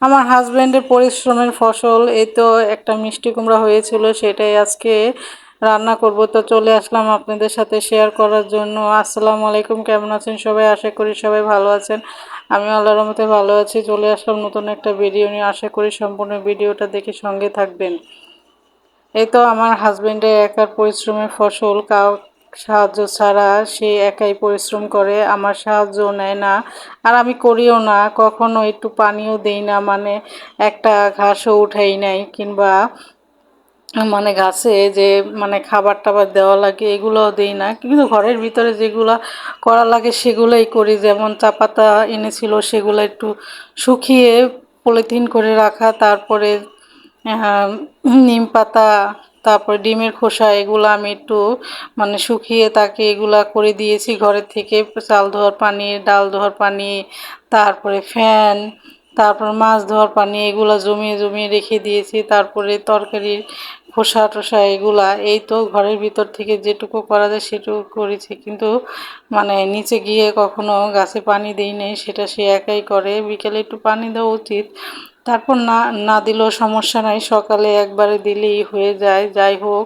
আমার হাজবেন্ডের পরিশ্রমের ফসল এই তো একটা মিষ্টি কুমড়া হয়েছিল, সেটাই আজকে রান্না করব। তো চলে আসলাম আপনাদের সাথে শেয়ার করার জন্য। আসসালামু আলাইকুম, কেমন আছেন সবাই? আশা করি সবাই ভালো আছেন। আমি আল্লাহর রহমতে ভালো আছি। চলে আসলাম নতুন একটা ভিডিও নিয়ে। আশা করি সম্পূর্ণ ভিডিওটা দেখে সঙ্গে থাকবেন। এই তো আমার হাজবেন্ডের একার পরিশ্রমের ফসল, কাউ সাহায্য ছাড়া সে একাই পরিশ্রম করে, আমার সাহায্য নেয় না, আর আমি করিও না। কখনো একটু পানিও দেই না, মানে একটা ঘাসও উঠাই নাই, কিংবা মানে গাছে যে মানে খাবার টাবার দেওয়া লাগে এগুলোও দিই না। কিন্তু ঘরের ভিতরে যেগুলা করা লাগে সেগুলোই করি। যেমন চা পাতা এনেছিল, সেগুলো একটু শুকিয়ে পলিথিন করে রাখা, তারপরে আহ, নিম পাতা, তারপরে ডিমের খোসা, এগুলো আমি একটু মানে শুকিয়ে তাকে এগুলা করে দিয়েছি ঘরের থেকে। চাল ধোয়ার পানি, ডাল ধোয়ার পানি, তারপরে ফ্যান, তারপর মাছ ধোয়ার পানি, এগুলো জমিয়ে জমিয়ে রেখে দিয়েছি। তারপরে তরকারির খোসা টোসা এগুলা, এই তো ঘরের ভিতর থেকে যেটুকু করা যায় সেটুকু করেছি। কিন্তু মানে নিচে গিয়ে কখনো গাছে পানি দেই নেই, সেটা সে একাই করে। বিকেলে একটু পানি দেওয়া উচিত, তারপর না না দিলেও সমস্যা নাই, সকালে একবারে দিলেই হয়ে যায়। যাই হোক,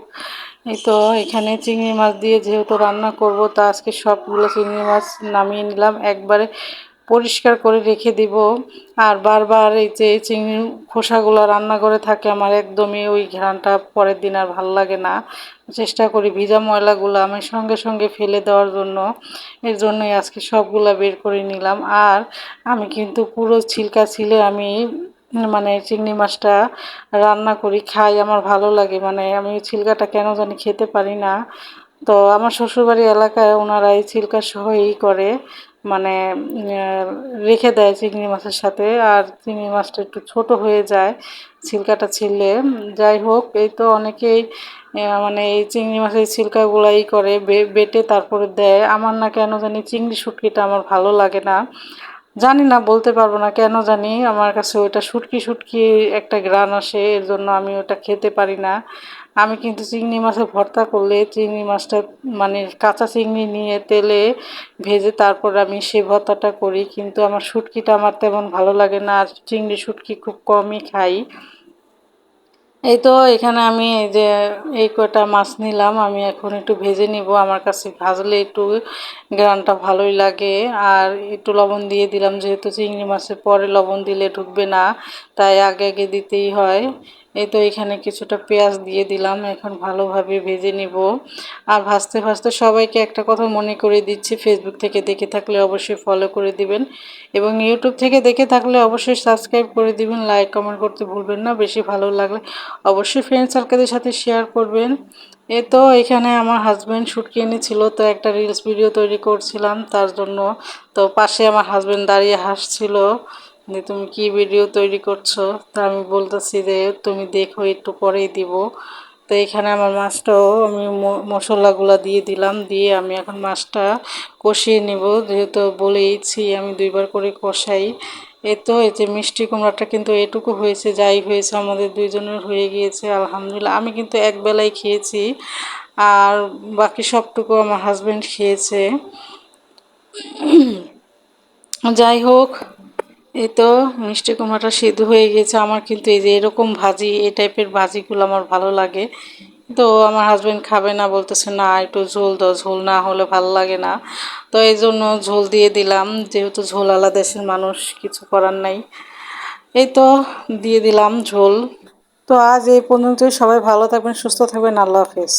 এই তো এখানে চিংড়ি মাছ দিয়ে যেহেতু রান্না করব, তা আজকে সবগুলো চিংড়ি মাছ নামিয়ে নিলাম, একবারে পরিষ্কার করে রেখে দিব। আর বারবার এই যে চিংড়ির খোসাগুলো রান্নাঘরে থাকে, আমার একদমই ওই ঘ্রাণটা পরের দিন আর ভাল লাগে না। চেষ্টা করি ভিজা ময়লাগুলো আমি সঙ্গে সঙ্গে ফেলে দেওয়ার জন্য। এর জন্যই আজকে সবগুলা বের করে নিলাম। আর আমি কিন্তু পুরো ছিলকা ছিলে আমি মানে চিংড়ি মাছটা রান্না করি, খাই, আমার ভালো লাগে। মানে আমি ছিলকাটা কেন জানি খেতে পারি না। তো আমার শ্বশুরবাড়ি এলাকায় ওনারা এই ছিলকা সহই করে, মানে রেখে দেয় চিংড়ি মাছের সাথে। আর চিংড়ি মাছটা একটু ছোট হয়ে যায় ছিলকাটা ছিলে। যাই হোক, এই তো অনেকেই মানে এই চিংড়ি মাছের ছিলকাগুলাই করে বেটে তারপরে দেয়। আমার না কেন জানি চিংড়ি শুটকিটা আমার ভালো লাগে না, জানি না, বলতে পারবো না কেন জানি। আমার কাছে ওইটা শুটকি শুটকি একটা ঘ্রাণ আসে, এর জন্য আমি ওটা খেতে পারি না। আমি কিন্তু চিংড়ি মাছের ভর্তা করলে চিংড়ি মাছটা মানে কাঁচা চিংড়ি নিয়ে তেলে ভেজে তারপর আমি সেই ভর্তাটা করি। কিন্তু আমার শুটকিটা আমার তেমন ভালো লাগে না, আর চিংড়ি শুটকি খুব কমই খাই। এই তো এখানে আমি এই যে এই কটা মাছ নিলাম, আমি এখন একটু ভেজে নিব। আমার কাছে ভাজলে একটু গ্রানটা ভালোই লাগে। আর একটু লবণ দিয়ে দিলাম, যেহেতু চিংড়ি মাছের পরে লবণ দিলে ঢুকবে না, তাই আগে আগে দিতেই হয়। এই তো এখানে কিছুটা পেঁয়াজ দিয়ে দিলাম, এখন ভালোভাবে ভেজে নিব। আর ভাজতে ভাজতে সবাইকে একটা কথা মনে করে দিচ্ছি, ফেসবুক থেকে দেখে থাকলে অবশ্যই ফলো করে দিবেন, এবং ইউটিউব থেকে দেখে থাকলে অবশ্যই সাবস্ক্রাইব করে দিবেন। লাইক কমেন্ট করতে ভুলবেন না। বেশি ভালো লাগলে অবশ্যই ফ্রেন্ড সার্কেলের সাথে শেয়ার করবেন। এ তো এখানে আমার হাজব্যান্ড শুটকি এনেছিল, তো একটা রিলস ভিডিও তৈরি করছিলাম তার জন্য। তো পাশে আমার হাজব্যান্ড দাঁড়িয়ে হাসছিল যে তুমি কি ভিডিও তৈরি করছো। তা আমি বলতেছি যে তুমি দেখো, একটু পরেই দিব। তো এখানে আমার মাছটাও আমি মশলাগুলো দিয়ে দিলাম, দিয়ে আমি এখন মাছটা কষিয়ে নেব। যেহেতু বলেইছি আমি দুইবার করে কষাই। এই তো এই যে মিষ্টি কুমড়াটা কিন্তু এটুকু হয়েছে, যাই হয়েছে আমাদের দুইজনের হয়ে গিয়েছে আলহামদুলিল্লাহ। আমি কিন্তু এক বেলায় খেয়েছি, আর বাকি সবটুকু আমার হাজব্যান্ড খেয়েছে। যাই হোক, এই তো মিষ্টি কুমড়াটা সিদ্ধ হয়ে গেছে। আমার কিন্তু এই যে এরকম ভাজি, এই টাইপের ভাজিগুলো আমার ভালো লাগে। তো আমার হাজব্যান্ড খাবে না, বলতেছে না একটু ঝোল দাও, ঝোল না হলে ভালো লাগে না। তো এই জন্য ঝোল দিয়ে দিলাম, যেহেতু ঝোল আলাদা দেশের মানুষ, কিছু করার নাই। এই তো দিয়ে দিলাম ঝোল। তো আজ এই পর্যন্তই, সবাই ভালো থাকবেন, সুস্থ থাকবেন, আল্লাহ হাফেজ।